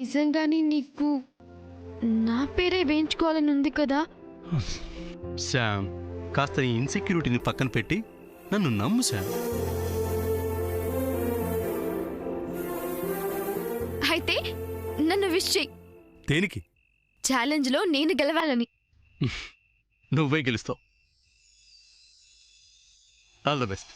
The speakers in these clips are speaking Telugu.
నిజంగానే నీకు నా పేరే వేయించుకోవాలని ఉంది కదా? శ్యామ్, కాస్త నీ ఇన్సెక్యూరిటీని పక్కన పెట్టి నన్ను నమ్ము శ్యామ్. అయితే నన్ను విష్ చెయ్యి. దేనికి? ఛాలెంజ్లో నేను గెలవాలని. నువ్వే గెలుస్తావు. All the best.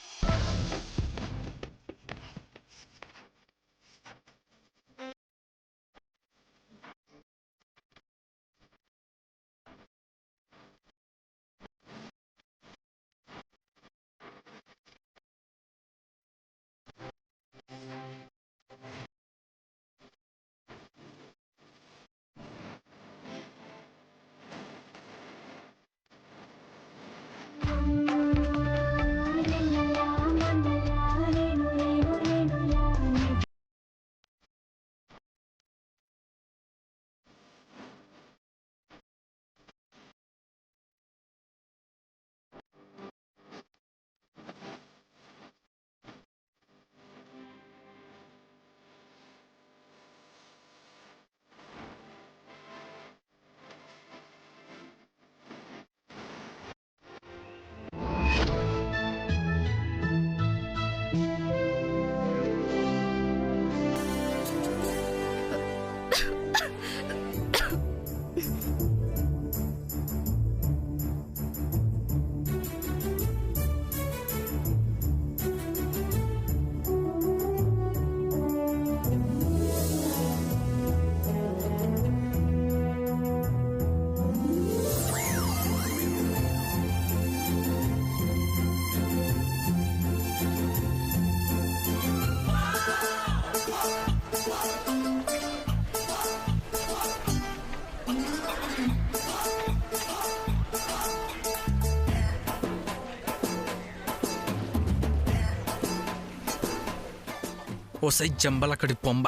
ఓసై జంబలక్కడి పొంబ,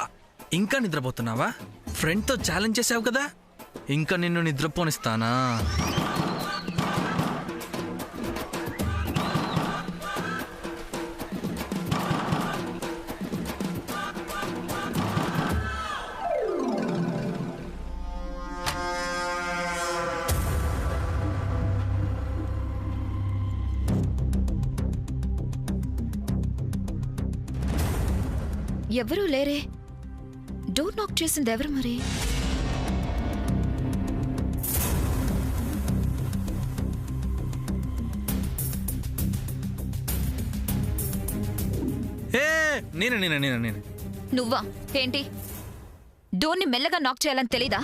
ఇంకా నిద్రపోతున్నావా? ఫ్రెండ్తో ఛాలెంజ్ చేసావు కదా, ఇంకా నిన్ను నిద్రపోనిస్తానా? ఎవరూ లేరే. డోర్ నాక్ చేసింది ఎవరు మరి? నేనే. నువ్వా? ఏంటి డోర్ని మెల్లగా నాక్ చేయాలని తెలీదా?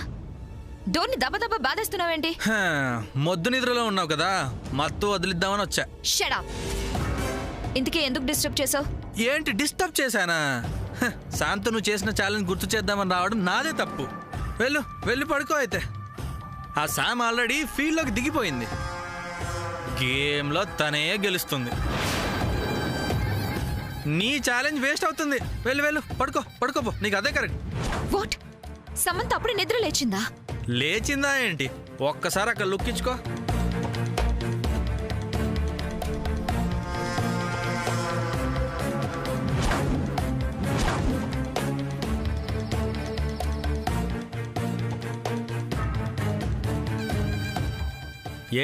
డోర్ని దబదబ బాధేస్తున్నావేంటి? మొద్దు నిద్రలో ఉన్నావు కదా, మత్తు వదిలిద్దామని వచ్చా. Shut up. ఇంతకీ ఎందుకు డిస్టర్బ్ చేసావు? ఏంటి డిస్టర్బ్ చేశానా? శాంత నువ్వు చేసిన ఛాలెంజ్ గుర్తు చేద్దామని రావడం నాదే తప్పు. వెళ్ళి పడుకో అయితే. ఆ శామ్ ఆల్రెడీ ఫీల్డ్లోకి దిగిపోయింది. గేమ్లో తనే గెలుస్తుంది. నీ ఛాలెంజ్ వేస్ట్ అవుతుంది. వెళ్ళు పడుకోపో, నీకు అదే కరెక్ట్. వాట్? సమంత అప్పుడే నిద్ర లేచిందా? లేచిందా ఏంటి? ఒక్కసారి అక్కడ లుక్ ఇచ్చుకో.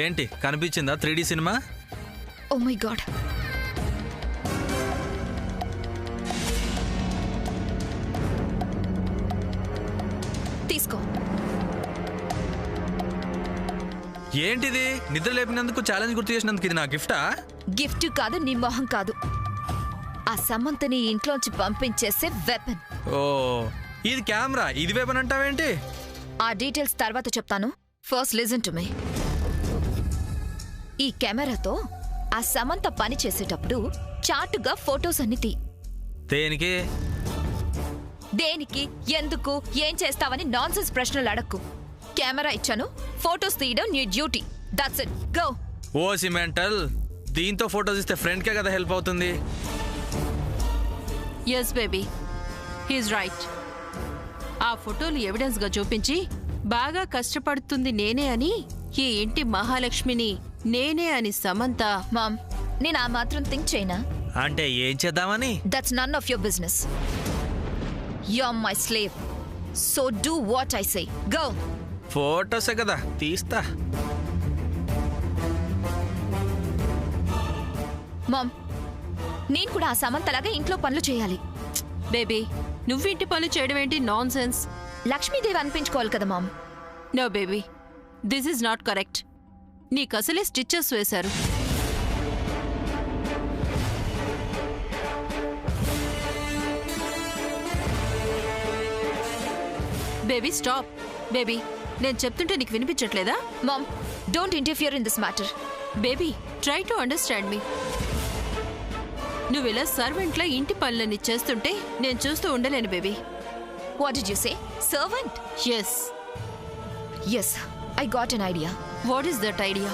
ఏంటి కనిపించిందా 3D cinema? Oh my God. తీసుకో. ఏంటిది? నిద్ర లేపినందుకు ఛాలెంజ్ గుర్తు చేసినందుకు ఇది నా గిఫ్టా? గిఫ్ట్ కాదు, నీ మొహం కాదు, ఆ సమంతని ఇంట్లోంచి పంపించేసే వెపన్. ఓ, ఇది కెమెరా, ఇది వెపన్ అంటావేంటి? ఆ డీటెయిల్స్ తర్వాత చెప్తాను. First listen to me. ఈ కెమెరాతో ఆ సమంత పని చేసేటప్పుడు చాటుగా ఫొటోస్ అన్ని తీ. దేనికి? దేనికి, ఎందుకు, ఏం చేస్తావని నాన్సెన్స్ ప్రశ్నలు అడక్కు. కెమెరా ఇచ్చాను, ఫొటోస్ తీయడం నీ duty. That's it, go. Oh సిమెంటల్, దీంతో ఫొటోస్ ఇస్తే ఫ్రెండ్కే కదా హెల్ప్ అవుతుంది. Yes baby, he's right. ఆ ఫోటోలు ఎవిడెన్స్గా చూపించి బాగా కష్టపడుతుంది నేనే అని, ఈ ఇంటి మహాలక్ష్మిని నేనే అని సమంత. మామ్, నేను ఆ మాత్రం థింక్ చేయనా? అంటే ఏం చేద్దామని? That's none of your business. You are my slave. So do what I say. Go. ఫోటోసే కదా తీస్తా. మామ్, నేను కూడా ఆ సమంతలాగా ఇంట్లో పనులు చేయాలి. బేబీ నువ్వింటి పనులు చేయడం ఏంటి? Non sense. లక్ష్మీదేవి అనిపించుకోవాలి కదా mom. No baby, this is not correct. నీకసలే స్టిచెస్ వేశారు. Baby stop. బేబీ నేను చెప్తుంటే నీకు వినిపించట్లేదా? Mom, don't interfere in this matter. Baby try to understand me. నువ్విలా సర్వెంట్లా ఇంటి పనులన్నీ చేస్తుంటే నేను చూస్తూ ఉండలేను baby. What did you say? Servant? Yes. Yes, I got an idea. What is that idea?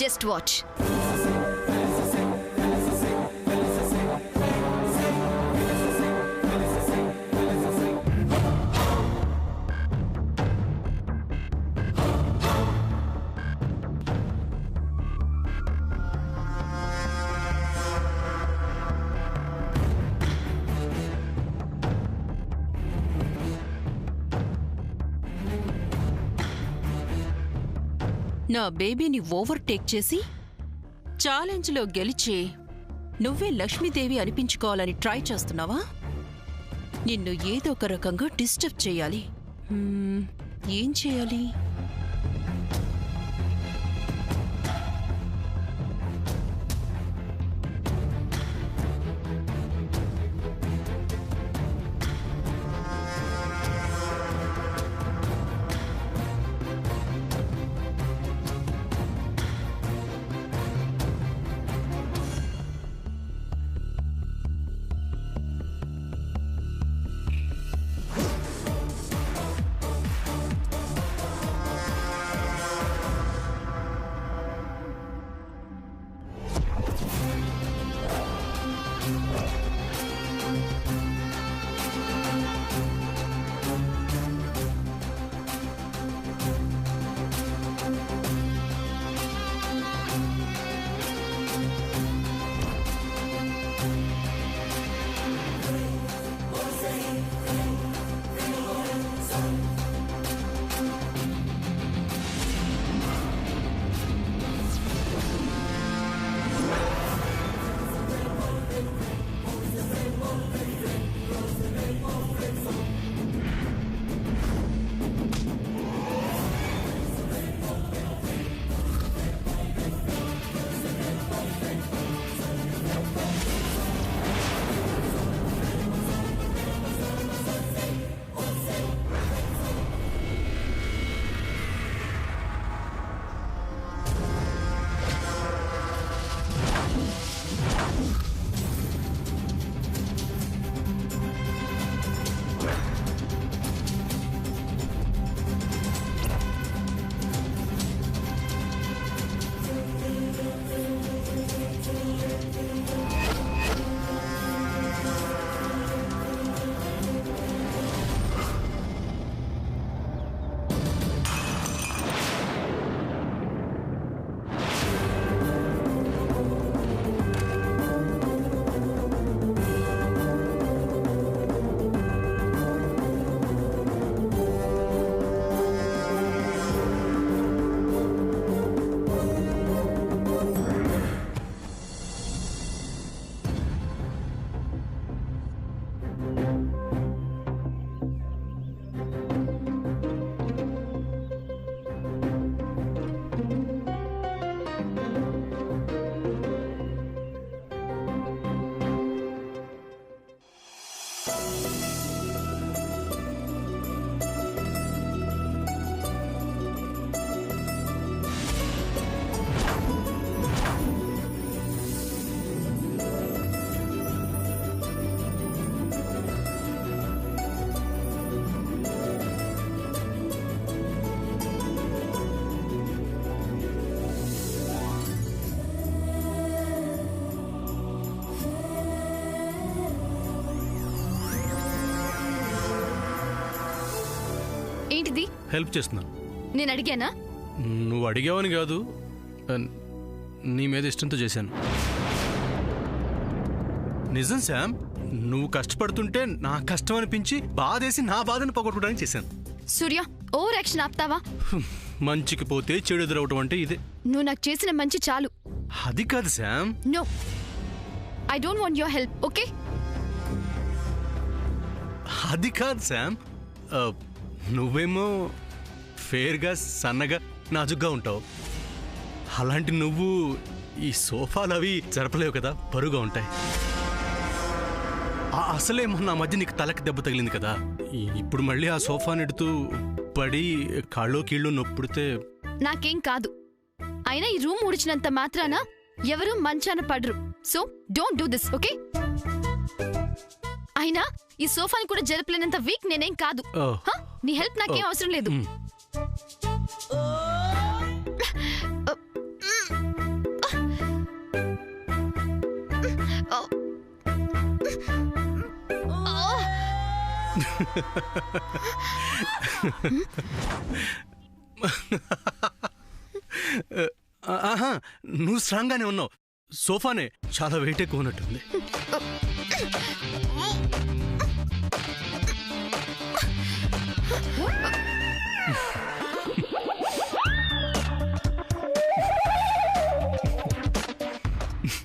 Just watch. నా బేబీని ఓవర్టేక్ చేసి ఛాలెంజ్లో గెలిచి నువ్వే లక్ష్మీదేవి అనిపించుకోవాలని ట్రై చేస్తున్నావా? నిన్ను ఏదో ఒక రకంగా డిస్టర్బ్ చేయాలి. ఏం చేయాలి? ఏంటిది? హెల్ప్ చేస్తున్నాను. నేను అడిగానా? నువ్వు అడిగావని కాదు, నీ మీద ఇష్టంతో చేశాను. నిజం శామ్, నువ్వు కష్టపడుతుంటే నా కష్టం అనిపించి బాధేసి నా బాధను పోగొట్టుకోవడానికి చేశాను. సూర్య ఓవర్ యాక్షన్ ఆపుతావా? మంచికి పోతే చెడు ఎదురవటం అంటే ఇదే. నువ్వు నాకు చేసిన మంచి చాలు. అది కాదు Sam. No, I don't want your help. Okay, అది కాదు శామ్. నువ్వేమో ఫేర్గా సన్నగా నాజుగ్గా ఉంటావు. అలాంటి నువ్వు ఈ సోఫాలు అవి జరపలేవు కదా, బరువుగా ఉంటాయి. అసలేమో నా మధ్య నీకు తలకి దెబ్బ తగిలింది కదా, ఇప్పుడు మళ్ళీ ఆ సోఫా నెడుతూ పడి కాళ్ళో కీళ్ళు నొప్పుడితే నాకేం కాదు. అయినా ఈ రూమ్ ఊడిచినంత మాత్రాన ఎవరు మంచాన పడరు. So don't do this, okay? అయినా ఈ సోఫాని కూడా జరపలేనంత వీక్ నేనేం కాదు. హ? నీ హెల్ప్ నాకేం అవసరం లేదు. ఆహా, నువ్వు స్ట్రాంగ్గానే ఉన్నావు. సోఫానే చాలా వెయిట్ ఎక్కువ ఉన్నట్టుంది.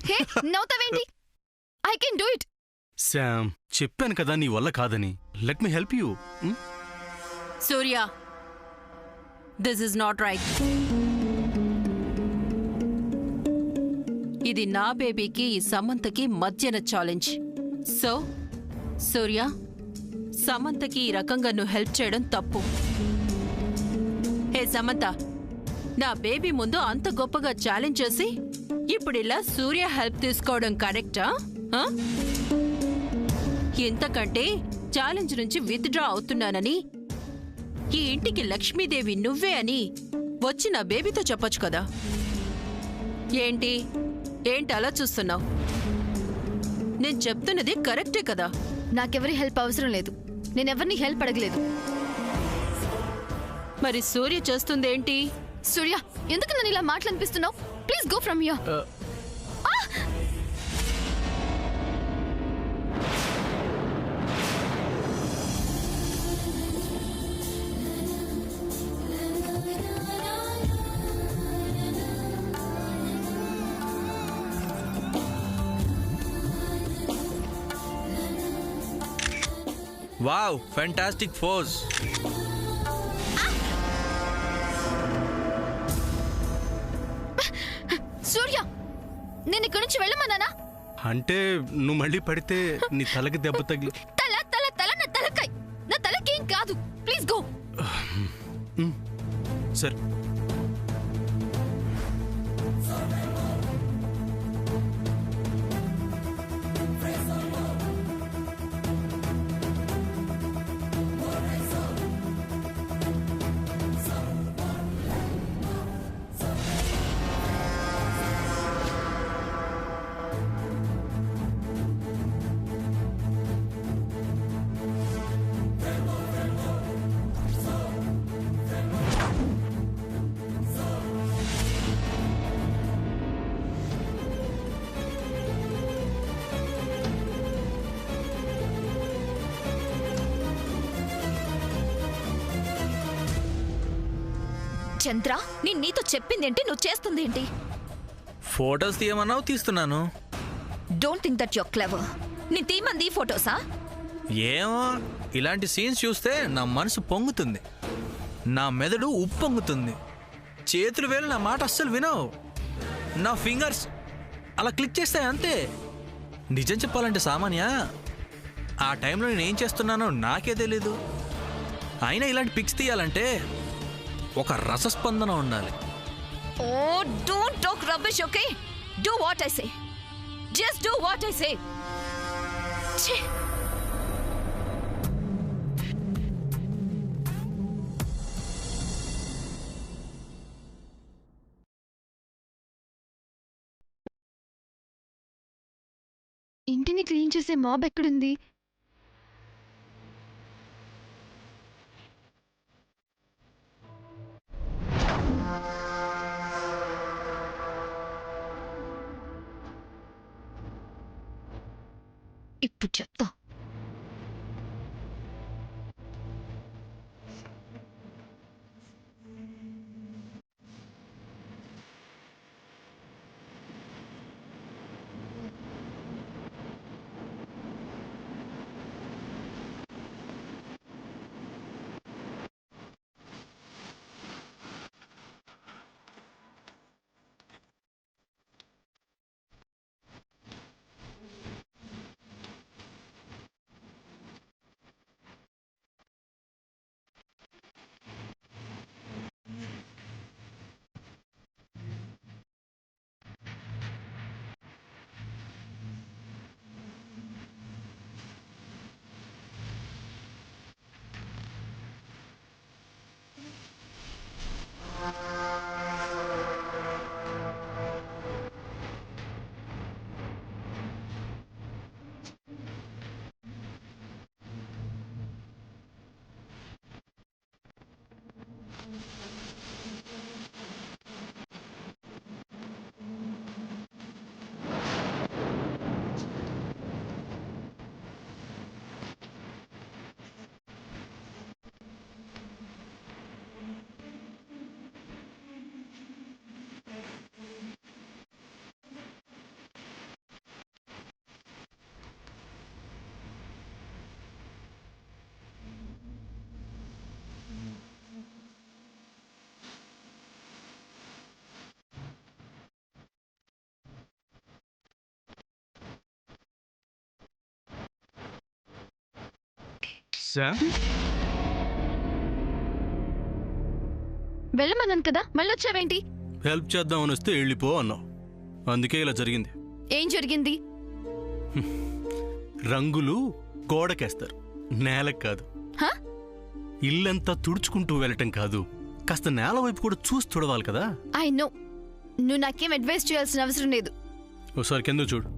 హే, నవ్వుతావేంటి? I can do it. Sam, చెప్పాను కదా నీ వల్ల కాదని. Let me help you. Surya, this is not right. ఇది నా బేబీకి ఈ సమంతకి మధ్యన ఛాలెంజ్. సో సూర్య, సమంతకి ఈ రకంగా నువ్వు హెల్ప్ చేయడం తప్పు. హే సమంత, నా బేబీ ముందు అంత గొప్పగా ఛాలెంజ్ చేసి ఇప్పుడు ఇలా సూర్య హెల్ప్ తీసుకోవడం కరెక్టా? ఇంతకంటే ఛాలెంజ్ నుంచి విత్డ్రా అవుతున్నానని, ఈ ఇంటికి లక్ష్మీదేవి నువ్వే అని వచ్చి నా బేబీతో చెప్పొచ్చు కదా. ఏంటి అలా చూస్తున్నావు? నేను చెప్తున్నది కరెక్టే కదా. నాకెవరి హెల్ప్ అవసరం లేదు. నేనెవరిని హెల్ప్ అడగలేదు. మరి సూర్య చేస్తుందేంటి? సూర్య, ఎందుకు నన్ను ఇలా మాట్లాడిపిస్తున్నావు? Please go from here. Wow, fantastic force. Surya, నేను ఇక్కడి నుంచి వెళ్ళమన్నానా? అంటే నువ్వు మళ్ళీ పడితే నీ తలకి దెబ్బ తగిలి. తల తల తల నా తలకాయ. నా తలకేం కాదు. Please go. సరే. చంద్ర, నీతో చెప్పిందేంటి, నువ్వు చేస్తుందేంటి? ఫోటోస్ తీయమన్నావు, తీస్తున్నాను. Don't think that your clever. నీ తీమంది ఫోటోసా? ఏమో, ఇలాంటి సీన్స్ చూస్తే నా మనసు పొంగుతుంది, నా మెదడు ఉప్పొంగుతుంది. చేతులు వేలు నా మాట అస్సలు వినవు. నా ఫింగర్స్ అలా క్లిక్ చేస్తాయి అంతే. నిజం చెప్పాలంటే సామాన్య, ఆ టైంలో నేను ఏం చేస్తున్నానో నాకే తెలీదు. అయినా ఇలాంటి పిక్స్ తీయాలంటే ఒక రసస్పందన ఉండాలి. Oh, don't talk rubbish, okay? Do what I say. Just do what I say. ఇంటిని క్లీన్ చేసే మాబ్ ఎక్కడుంది? ఇప్పుడు చెప్తా. శామ్, వెళ్ళమన్నాను కదా, మళ్ళీ వచ్చావేంటి? హెల్ప్ చేద్దామని వస్తే వెళ్ళిపో అన్నావు. అందుకే ఇలా జరిగింది. ఏం జరిగింది? రంగులు గోడకేస్తారు, నేలకు కాదు. హ? ఇల్లంతా తుడుచుకుంటూ వెళ్ళటం కాదు, కాస్త నేల వైపు కూడా చూసి తుడవాలి కదా. ఐ నో, నువ్వు నాకేం అడ్వైస్ చేయాల్సిన అవసరం లేదు. ఒకసారి కింద చూడు.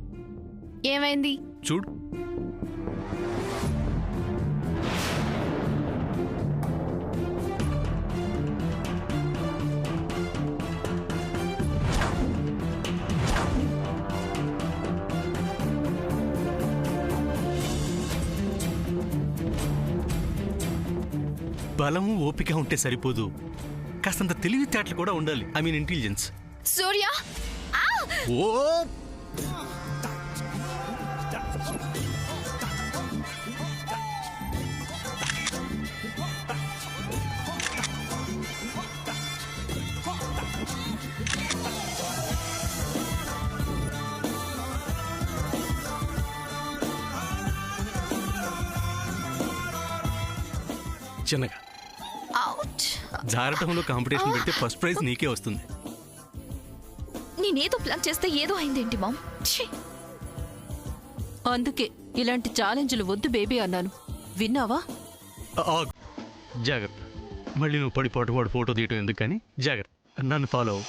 ఏమైంది? చూడు. బలము ఓపిక ఉంటే సరిపోదు, కాస్తంత తెలివితేటలు కూడా ఉండాలి. I mean intelligence. సూర్య, ఓ చిన్నగా అవుట్. జారటంలో కాంపిటీషన్ పెడితే ఫస్ట్ ప్రైజ్ నీకే వస్తుంది. నేనేదో ప్లాన్ చేస్తే ఏదో అయిందేంటి మామ్? ఛీ! అందుకే ఇలాంటి ఛాలెంజ్లు వద్దు బేబీ అన్నాను. విన్నావా? ఆగు. జాగ్రత్త. మళ్ళీ నువ్వు పడిపోటు వాడు ఫోటో తీయటం ఎందుకు కానీ జాగ్రత్త. నన్ను ఫాలో అవ్వు.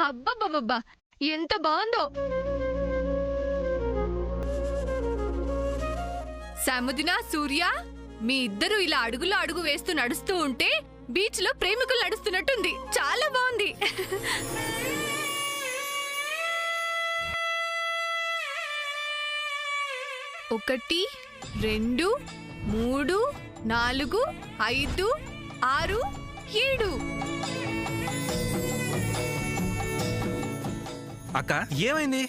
అబ్బబ్బబ్బబ్బా, ఎంత బాగుందో! సముదిన, సూర్య, మీ ఇద్దరు ఇలా అడుగులో అడుగు వేస్తూ నడుస్తూ ఉంటే బీచ్ లో ప్రేమికులు నడుస్తున్నట్టుంది. చాలా బాగుంది. ఒకటి, 2, 3, 4, 5, 6, 7. అక్క, ఏమైంది?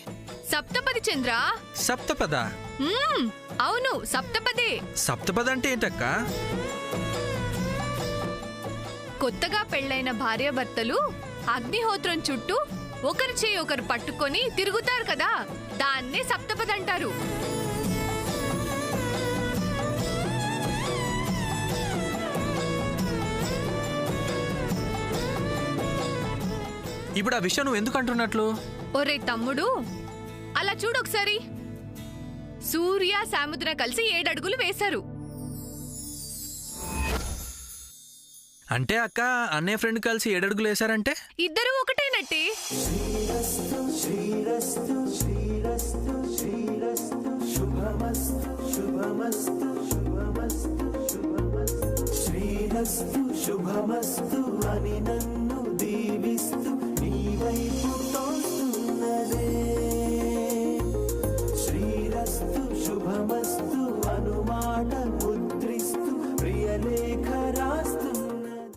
సప్తపది చంద్ర. సప్తపద? అవును, సప్తపదే. సప్తపద అంటే ఏంటక్క? కొత్తగా పెళ్లైన భార్యాభర్తలు అగ్నిహోత్రం చుట్టూ ఒకరి చేయి ఒకరు పట్టుకొని తిరుగుతారు కదా, దాన్నే సప్తపది అంటారు. ఇప్పుడు ఆ విషయం నువ్వు ఎందుకు అంటున్నట్లు? ఒరే తమ్ముడు, అలా చూడు ఒకసారి. సూర్య సాముద్ర కలిసి 7 అడుగులు వేశారు. అంటే అక్క అన్నయ్య ఫ్రెండ్ కలిసి 7 అడుగులు వేశారంటే ఇద్దరు ఒకటేనట్టే. శుభమస్తు అని నన్ను